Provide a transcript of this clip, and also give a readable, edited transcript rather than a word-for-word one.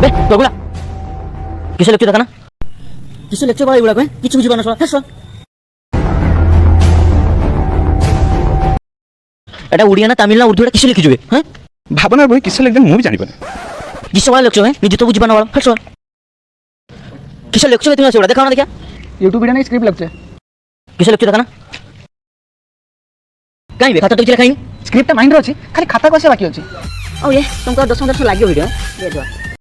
বে তোগুলা কিসে লেকচার দেখা না কিসে লেকচার পড়া এগুলা কিছু বুঝিবা না শোনা হ্যাঁ শোন এটা উড়িয়া না তামিল না উর্দু এটা কিসে লিখে যাবে হ্যাঁ ভাবনার বই কিসে লিখবেন মুই জানি না কিসে পড়া লেকচার হ্যাঁ নিজে তো বুঝিবা না হ্যাঁ শোন কিসে লেকচার তুমি আছে ওটা দেখাও না দেখা यूट्यूब वीडियो नहीं स्क्रिप्ट लगता है কিসে লেকচার দেখা না কাই বে খাতা তো কিছু লেখাইনি स्क्रिप्ट माइंड रे अछि खाली खाता कसे बाकी अछि ओ ये तुमको 10-15 लागो वीडियो दे दो